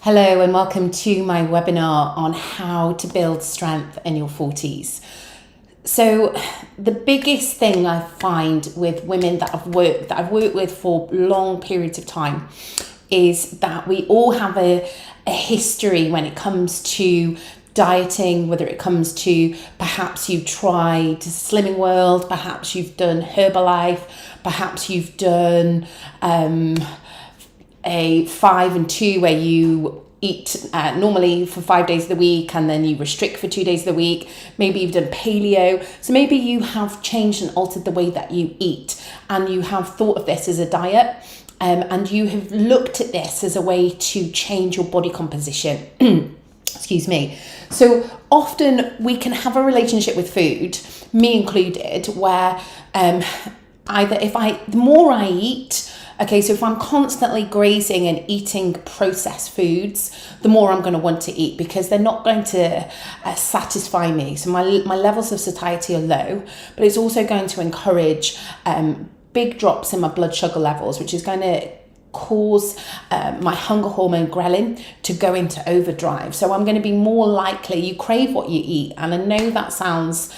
Hello and welcome to my webinar on how to build strength in your 40s. So the biggest thing I find with women that I've worked with for long periods of time is that we all have a history when it comes to dieting, whether it comes to perhaps you've tried Slimming World, perhaps you've done Herbalife, perhaps you've done a 5 and 2 where you eat normally for 5 days of the week and then you restrict for 2 days of the week. Maybe you've done paleo. So maybe you have changed and altered the way that you eat and you have thought of this as a diet and you have looked at this as a way to change your body composition. Excuse me. So often we can have a relationship with food, me included, where the more I eat, okay, so if I'm constantly grazing and eating processed foods, the more I'm going to want to eat because they're not going to satisfy me. So my levels of satiety are low, but it's also going to encourage big drops in my blood sugar levels, which is going to cause my hunger hormone ghrelin to go into overdrive. So I'm going to be more likely, you crave what you eat. And I know that sounds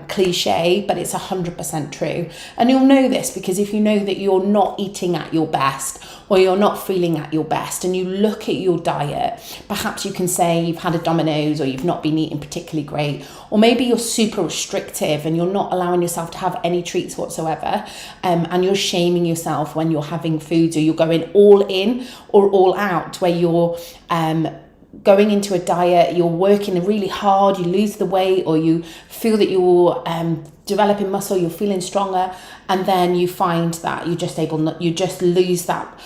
cliche, but it's 100% true. And you'll know this because if you know that you're not eating at your best or you're not feeling at your best and you look at your diet, perhaps you can say you've had a Domino's or you've not been eating particularly great, or maybe you're super restrictive and you're not allowing yourself to have any treats whatsoever, and you're shaming yourself when you're having foods, or you're going all in or all out where you're going into a diet, you're working really hard, you lose the weight, or you feel that you're developing muscle, you're feeling stronger, and then you find that you just lose that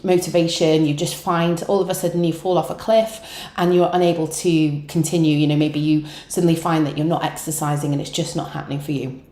motivation. You just find all of a sudden you fall off a cliff and you're unable to continue. Maybe you suddenly find that you're not exercising and it's just not happening for you.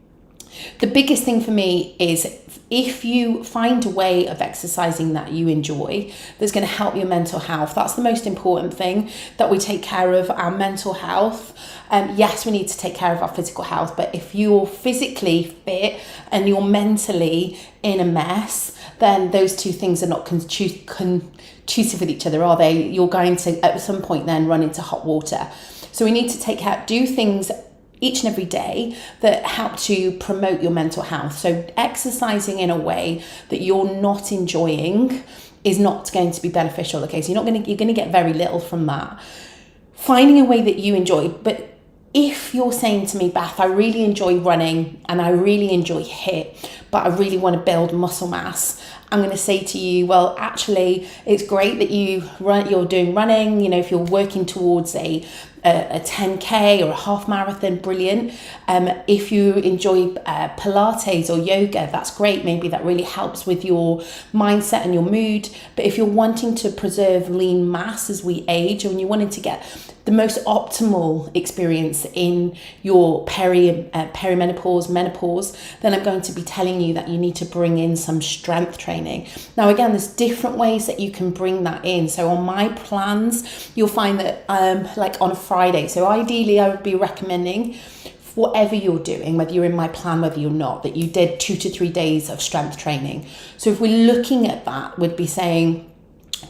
The biggest thing for me is if you find a way of exercising that you enjoy, that's going to help your mental health. That's the most important thing, that we take care of our mental health. Yes, we need to take care of our physical health, but if you're physically fit and you're mentally in a mess, then those two things are not conducive with each other, are they? You're going to at some point then run into hot water. So we need to do things each and every day that help to promote your mental health. So exercising in a way that you're not enjoying is not going to be beneficial. Okay, so you're going to get very little from that. Finding a way that you enjoy. But if you're saying to me, Beth, I really enjoy running and I really enjoy HIIT, but I really want to build muscle mass, I'm going to say to you, well, actually, it's great that you're doing running. If you're working towards a 10K or a half marathon, brilliant. If you enjoy Pilates or yoga, that's great. Maybe that really helps with your mindset and your mood. But if you're wanting to preserve lean mass as we age, and you're wanting to get the most optimal experience in your perimenopause, menopause, then I'm going to be telling you that you need to bring in some strength training. Now, again, there's different ways that you can bring that in. So on my plans, you'll find that like on a Friday, so ideally I would be recommending whatever you're doing, whether you're in my plan, whether you're not, that you did 2 to 3 days of strength training. So if we're looking at that, we'd be saying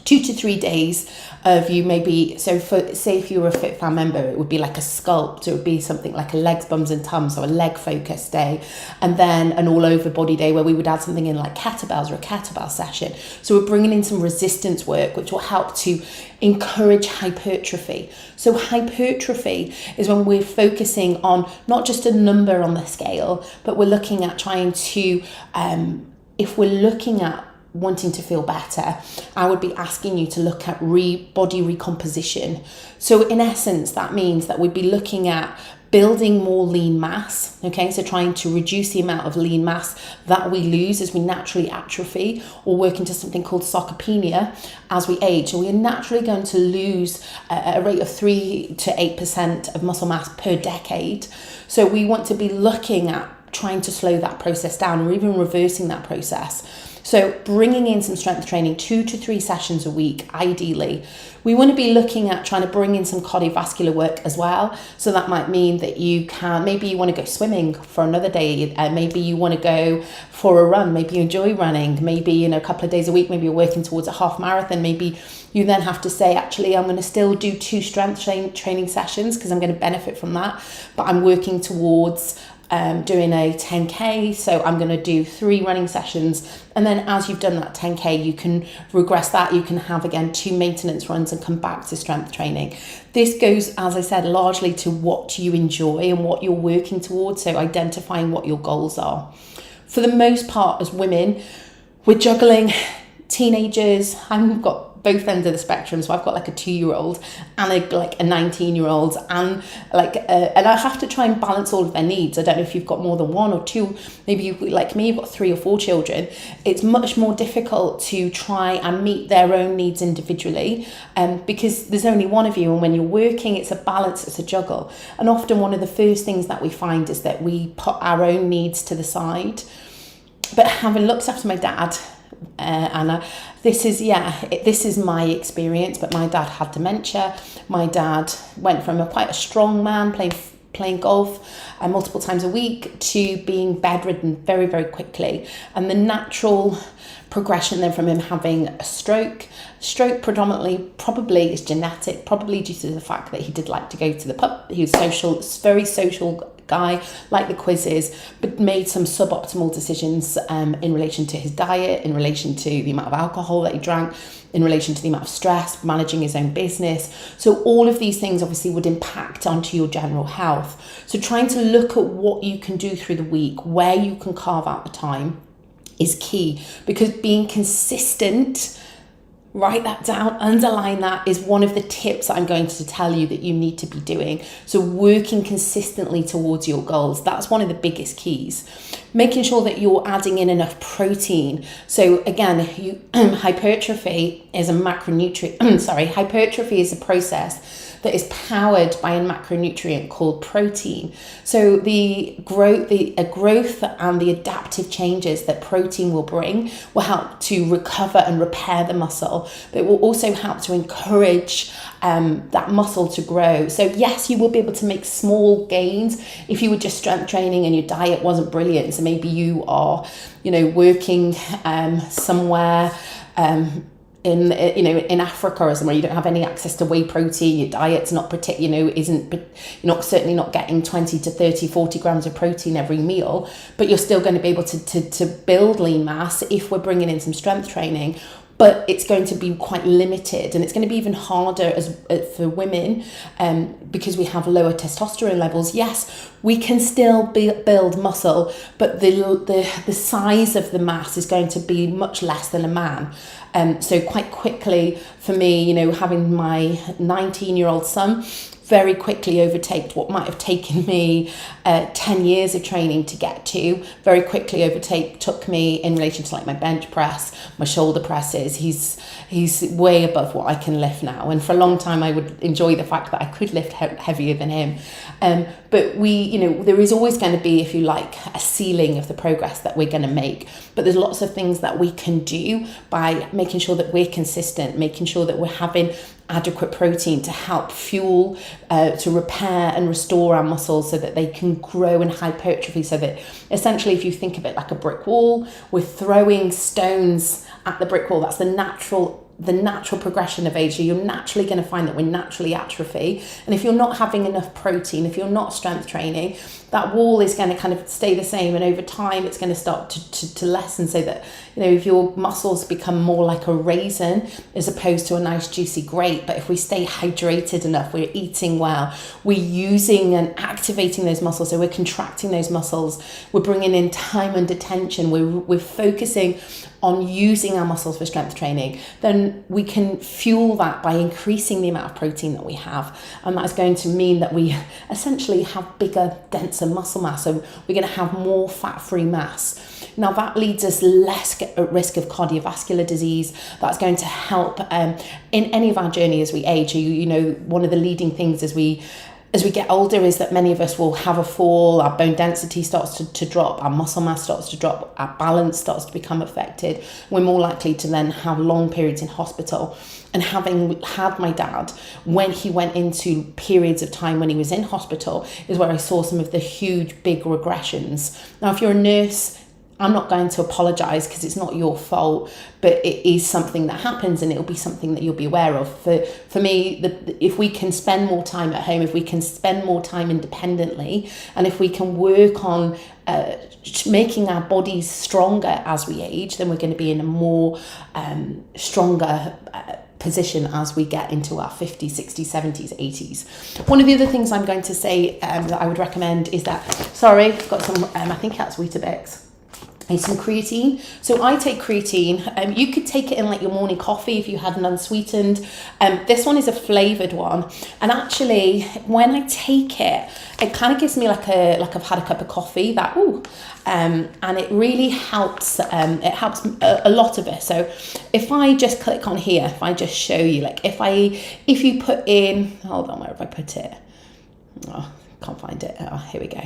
2 to 3 days of you maybe, so say if you were a Fit Fam member, it would be like a sculpt, it would be something like a legs, bums and tums, so a leg focus day, and then an all over body day where we would add something in like kettlebells or a kettlebell session. So we're bringing in some resistance work, which will help to encourage hypertrophy. So hypertrophy is when we're focusing on not just a number on the scale, but we're looking at trying to, if we're looking at wanting to feel better, I would be asking you to look at body recomposition. So in essence, that means that we'd be looking at building more lean mass, okay? So trying to reduce the amount of lean mass that we lose as we naturally atrophy or work into something called sarcopenia as we age. So we are naturally going to lose a rate of 3 to 8% of muscle mass per decade. So we want to be looking at trying to slow that process down or even reversing that process. So bringing in some strength training, 2 to 3 sessions a week, ideally. We want to be looking at trying to bring in some cardiovascular work as well. So that might mean that maybe you want to go swimming for another day. Maybe you want to go for a run. Maybe you enjoy running. Maybe, a couple of days a week, maybe you're working towards a half marathon. Maybe you then have to say, actually, I'm going to still do 2 strength training sessions because I'm going to benefit from that. But I'm working towards doing a 10K, so I'm going to do 3 running sessions, and then as you've done that 10K, you can regress that. You can have again 2 maintenance runs and come back to strength training. This goes, as I said, largely to what you enjoy and what you're working towards, so identifying what your goals are. For the most part, as women, we're juggling teenagers. I've got both ends of the spectrum, so I've got like a 2-year-old and a 19-year-old, and and I have to try and balance all of their needs. I don't know if you've got more than 1 or 2, maybe you, like me, you've got 3 or 4 children. It's much more difficult to try and meet their own needs individually, because there's only one of you, and when you're working, it's a balance, it's a juggle. And often one of the first things that we find is that we put our own needs to the side. But having looked after my dad, Anna, this is my experience, but my dad had dementia. My dad went from quite a strong man playing golf multiple times a week to being bedridden very, very quickly. And the natural progression then from him having a stroke predominantly probably is genetic, probably due to the fact that he did like to go to the pub. He was social, very social guy, like the quizzes, but made some suboptimal decisions in relation to his diet, in relation to the amount of alcohol that he drank, in relation to the amount of stress, managing his own business. So all of these things obviously would impact onto your general health. So trying to look at what you can do through the week, where you can carve out the time, is key, because being consistent, write that down, underline that, is one of the tips I'm going to tell you that you need to be doing. So working consistently towards your goals, that's one of the biggest keys. Making sure that you're adding in enough protein. So again, hypertrophy is a macronutrient, hypertrophy is a process that is powered by a macronutrient called protein. So the growth and the adaptive changes that protein will bring will help to recover and repair the muscle, but it will also help to encourage that muscle to grow. So yes, you will be able to make small gains if you were just strength training and your diet wasn't brilliant. So maybe you are, working somewhere in Africa or somewhere, you don't have any access to whey protein, your diet's not you're certainly not getting 20 to 30, 40 grams of protein every meal, but you're still going to be able to build lean mass if we're bringing in some strength training. But it's going to be quite limited, and it's going to be even harder for women because we have lower testosterone levels. Yes, we can still build muscle, but the size of the mass is going to be much less than a man. So quite quickly for me, having my 19-year-old son, very quickly overtake what might have taken me 10 years of training to get to, very quickly took me in relation to like my bench press, my shoulder presses. He's way above what I can lift now. And for a long time, I would enjoy the fact that I could lift heavier than him. But there is always going to be, if you like, a ceiling of the progress that we're going to make. But there's lots of things that we can do by making sure that we're consistent, making sure that we're having adequate protein to help fuel, to repair and restore our muscles so that they can grow in hypertrophy. So that essentially, if you think of it like a brick wall, we're throwing stones at the brick wall. That's the natural progression of age. So you're naturally going to find that we naturally atrophy. And if you're not having enough protein, if you're not strength training, that wall is going to kind of stay the same. And over time, it's going to start to lessen, so that, if your muscles become more like a raisin as opposed to a nice juicy grape. But if we stay hydrated enough, we're eating well, we're using and activating those muscles. So we're contracting those muscles. We're bringing in time under tension. We're focusing on using our muscles for strength training, then we can fuel that by increasing the amount of protein that we have. And that is going to mean that we essentially have bigger, denser muscle mass. So we're going to have more fat-free mass. Now that leads us less at risk of cardiovascular disease. That's going to help in any of our journey as we age. One of the leading things as we as we get older is that many of us will have a fall, our bone density starts to drop, our muscle mass starts to drop, our balance starts to become affected. We're more likely to then have long periods in hospital. And having had my dad, when he went into periods of time when he was in hospital, is where I saw some of the huge, big regressions. Now, if you're a nurse, I'm not going to apologise because it's not your fault, but it is something that happens, and it'll be something that you'll be aware of. For me, if we can spend more time at home, if we can spend more time independently, and if we can work on making our bodies stronger as we age, then we're going to be in a more stronger position as we get into our 50s, 60s, 70s, 80s. One of the other things I'm going to say that I would recommend is that, I've got some, I think that's Weetabix. Some creatine. So I take creatine. You could take it in like your morning coffee if you had an unsweetened. This one is a flavoured one, and actually when I take it, it kind of gives me like I've had a cup of coffee. And it really helps. It helps a lot of it. So if I just click on here, if I just show you, like if you put in, hold on, where have I put it? Oh, can't find it. Oh, here we go.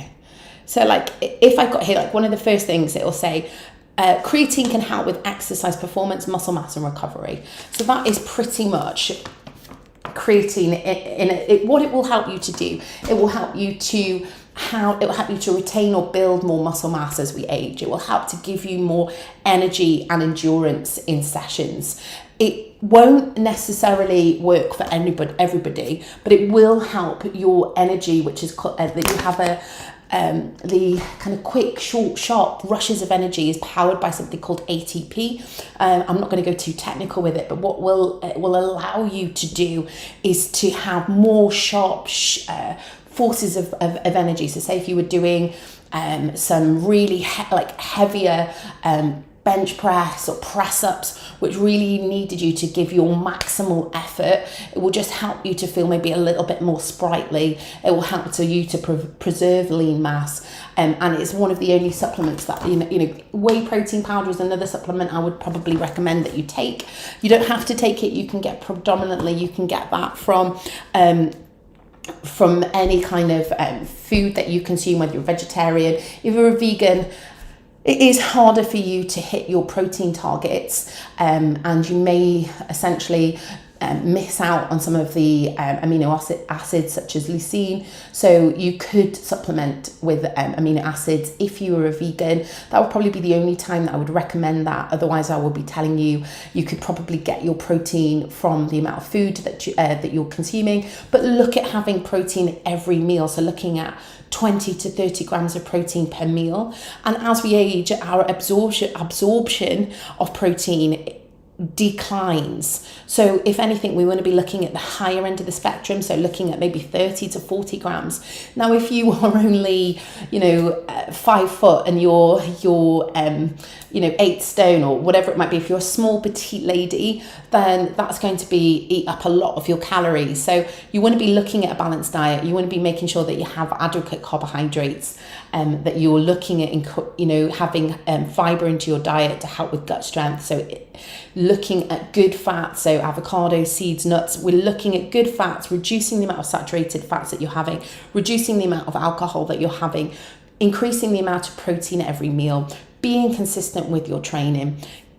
So like if I've got here, like one of the first things it will say, creatine can help with exercise performance, muscle mass and recovery. So that is pretty much creatine. What it will help you to do, it will help you to retain or build more muscle mass as we age. It will help to give you more energy and endurance in sessions. It won't necessarily work for everybody, but it will help your energy, which is that you have the kind of quick, short, sharp rushes of energy is powered by something called ATP. I'm not going to go too technical with it, but what it will allow you to do is to have more sharp forces of energy. So say if you were doing some really heavier bench press or press ups, which really needed you to give your maximal effort, it will just help you to feel maybe a little bit more sprightly. It will help you to preserve lean mass, and it's one of the only supplements that whey protein powder is another supplement I would probably recommend that you take. You don't have to take it. You can get that from any kind of food that you consume, whether you're vegetarian. If you're a vegan, it is harder for you to hit your protein targets, and you may essentially miss out on some of the amino acids such as leucine. So you could supplement with amino acids if you were a vegan. That would probably be the only time that I would recommend that. Otherwise, I would be telling you could probably get your protein from the amount of food that you're consuming. But look at having protein every meal. So looking at 20 to 30 grams of protein per meal. And as we age, our absorption of protein declines. So if anything, we want to be looking at the higher end of the spectrum, so looking at maybe 30 to 40 grams. Now, if you are only 5 foot and you're 8 stone or whatever it might be, if you're a small petite lady, then that's going to eat up a lot of your calories. So you want to be looking at a balanced diet. You want to be making sure that you have adequate carbohydrates, that you're looking at having fiber into your diet to help with gut strength. So looking at good fats, so avocado, seeds, nuts. We're looking at good fats, reducing the amount of saturated fats that you're having, reducing the amount of alcohol that you're having, increasing the amount of protein at every meal, being consistent with your training,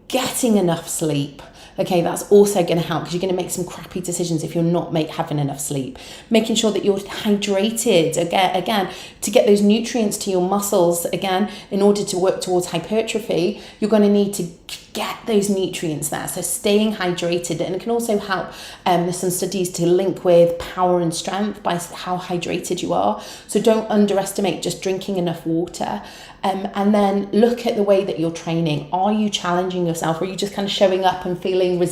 getting enough sleep. Okay, that's also going to help because you're going to make some crappy decisions if you're not having enough sleep. Making sure that you're hydrated, again, to get those nutrients to your muscles, again, in order to work towards hypertrophy, you're going to need to get those nutrients there. So staying hydrated, and it can also help, there's some studies to link with power and strength by how hydrated you are. So don't underestimate just drinking enough water. And then look at the way that you're training. Are you challenging yourself? Or are you just kind of showing up and feeling,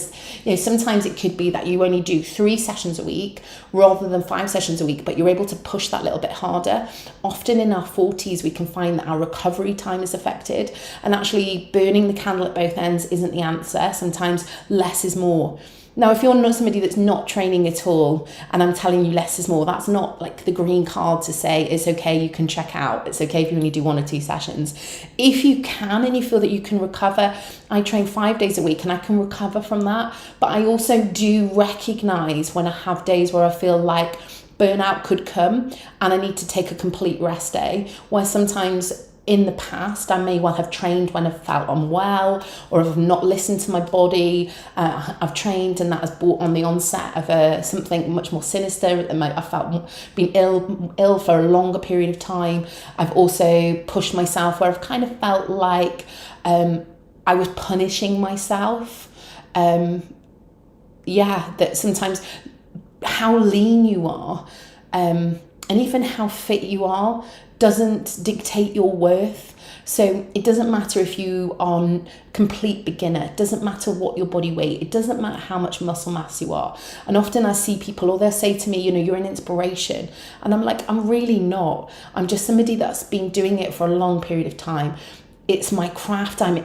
sometimes it could be that you only do 3 sessions a week rather than 5 sessions a week, but you're able to push that little bit harder. Often in our 40s, we can find that our recovery time is affected, and actually burning the candle at both ends isn't the answer. Sometimes less is more. Now, if you're not somebody that's not training at all, and I'm telling you less is more, that's not like the green card to say it's okay, you can check out. It's okay if you only do 1 or 2 sessions. If you can and you feel that you can recover, I train 5 days a week and I can recover from that. But I also do recognize when I have days where I feel like burnout could come and I need to take a complete rest day, where sometimes in the past I may well have trained when I've felt unwell or if I've not listened to my body. I've trained and that has brought on the onset of something much more sinister. I felt been ill for a longer period of time. I've also pushed myself where I've kind of felt like I was punishing myself. That sometimes how lean you are and even how fit you are doesn't dictate your worth. So it doesn't matter if you are a complete beginner, it doesn't matter what your body weight, it doesn't matter how much muscle mass you are. And often I see people, or they'll say to me, you're an inspiration. And I'm like, I'm really not. I'm just somebody that's been doing it for a long period of time. It's my craft. I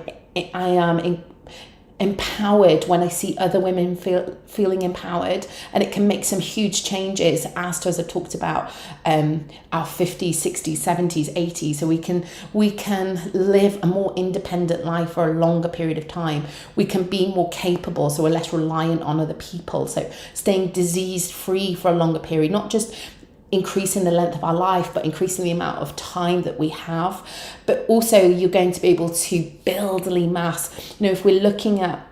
am empowered when I see other women feeling empowered, and it can make some huge changes as I've talked about our 50s, 60s, 70s, 80s, so we can live a more independent life for a longer period of time. We can be more capable, so we're less reliant on other people, so staying disease free for a longer period, not just increasing the length of our life, but increasing the amount of time that we have. But also you're going to be able to build lean mass. If we're looking at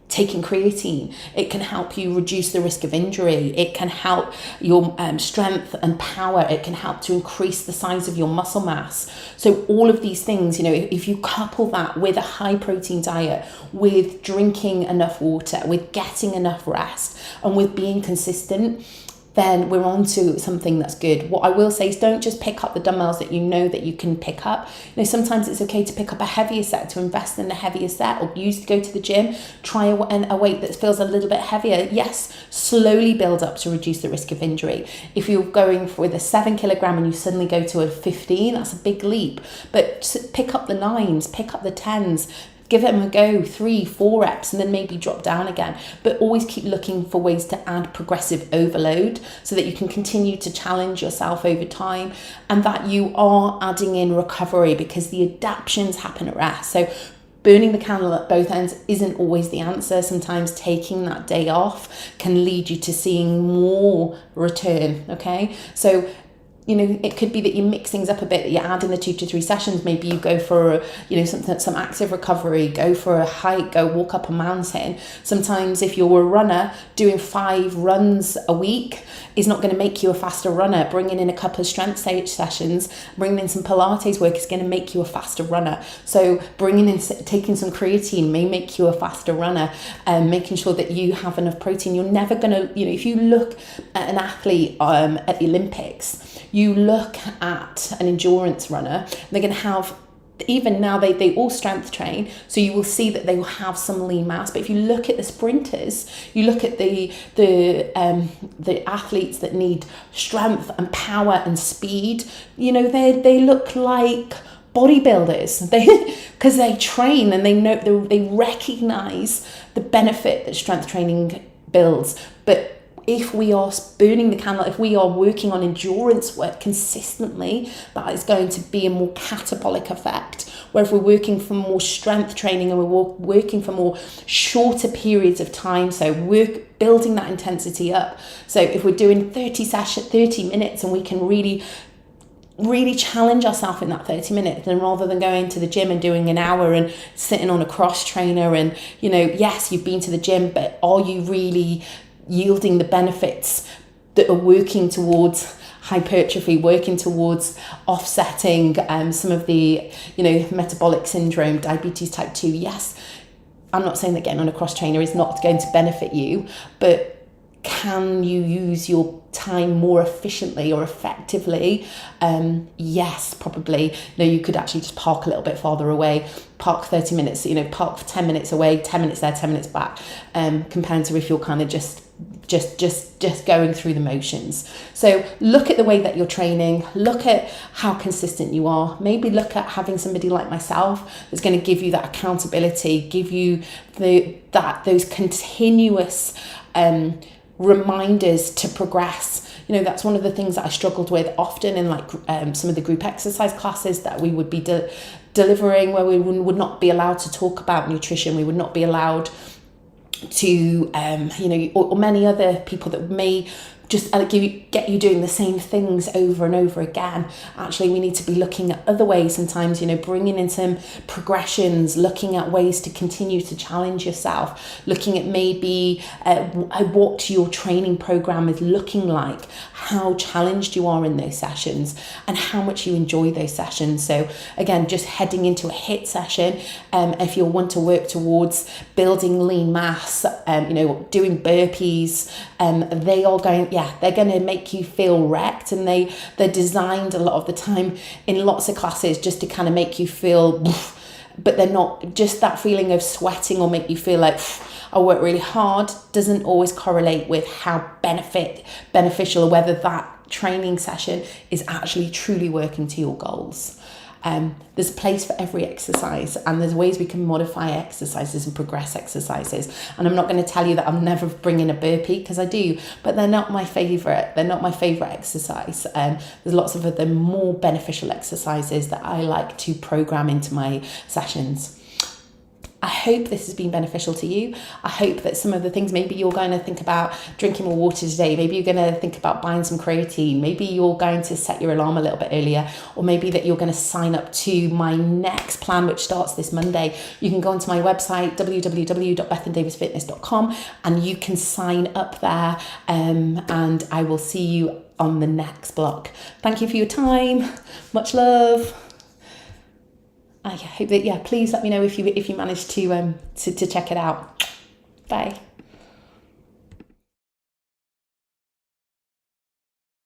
taking creatine, it can help you reduce the risk of injury. It can help your strength and power. It can help to increase the size of your muscle mass. So all of these things, if you couple that with a high protein diet, with drinking enough water, with getting enough rest, and with being consistent, then we're on to something that's good. What I will say is don't just pick up the dumbbells that that you can pick up. Sometimes it's okay to pick up a heavier set, to invest in a heavier set, or to go to the gym, try a weight that feels a little bit heavier. Yes, slowly build up to reduce the risk of injury. If you're going with a 7 kilogram and you suddenly go to a 15, that's a big leap. But pick up the 9s, pick up the 10s, give them a go, 3-4 reps, and then maybe drop down again. But always keep looking for ways to add progressive overload so that you can continue to challenge yourself over time, and that you are adding in recovery, because the adaptations happen at rest. So burning the candle at both ends isn't always the answer. Sometimes taking that day off can lead you to seeing more return, okay? So it could be that you mix things up a bit, that you add in the 2 to 3 sessions. Maybe you go for, some active recovery, go for a hike, go walk up a mountain. Sometimes if you're a runner, doing 5 runs a week is not going to make you a faster runner. Bringing in a couple of strength sessions, bringing in some Pilates work is going to make you a faster runner. So taking some creatine may make you a faster runner, and making sure that you have enough protein. You're never going to, if you look at an athlete at the Olympics, you look at an endurance runner, they're going to have, even now they all strength train, so you will see that they will have some lean mass. But if you look at the sprinters, you look at the athletes that need strength and power and speed, they look like bodybuilders, because they train and they recognize the benefit that strength training builds. But if we are burning the candle, if we are working on endurance work consistently, that is going to be a more catabolic effect. Where if we're working for more strength training and we're working for more shorter periods of time, so building that intensity up. So if we're doing 30 minutes and we can really challenge ourselves in that 30 minutes, and rather than going to the gym and doing an hour and sitting on a cross trainer and, yes, you've been to the gym, but are you really yielding the benefits that are working towards hypertrophy, working towards offsetting some of the, metabolic syndrome, diabetes type 2. Yes, I'm not saying that getting on a cross trainer is not going to benefit you, but can you use your time more efficiently or effectively? Yes, probably. You could actually just park a little bit farther away, park 30 minutes, park for 10 minutes away, 10 minutes there, 10 minutes back, compared to if you're kind of just going through the motions. So look at the way that you're training, look at how consistent you are. Maybe look at having somebody like myself that's going to give you that accountability, give you those continuous reminders to progress. That's one of the things that I struggled with often in some of the group exercise classes that we would be delivering, where we would not be allowed to talk about nutrition. We would not be allowed to, or many other people that may just get you doing the same things over and over again. Actually, we need to be looking at other ways sometimes, bringing in some progressions, looking at ways to continue to challenge yourself, looking at maybe what your training program is looking like, how challenged you are in those sessions, and how much you enjoy those sessions. So again, just heading into a HIIT session, if you want to work towards building lean mass, doing burpees, they're going to make you feel wrecked, and they're designed a lot of the time in lots of classes just to kind of make you feel, but they're not. Just that feeling of sweating or make you feel like I work really hard doesn't always correlate with how beneficial, or whether that training session is actually truly working to your goals. There's a place for every exercise, and there's ways we can modify exercises and progress exercises. And I'm not going to tell you that I'll never bring in a burpee, because I do, but they're not my favorite. They're not my favorite exercise. There's lots of other more beneficial exercises that I like to program into my sessions. I hope this has been beneficial to you. I hope that some of the things, maybe you're going to think about drinking more water today. Maybe you're going to think about buying some creatine. Maybe you're going to set your alarm a little bit earlier, or maybe that you're going to sign up to my next plan, which starts this Monday. You can go onto my website, www.bethandavisfitness.com, and you can sign up there, and I will see you on the next block. Thank you for your time. Much love. I hope that, please let me know if you managed to check it out. Bye.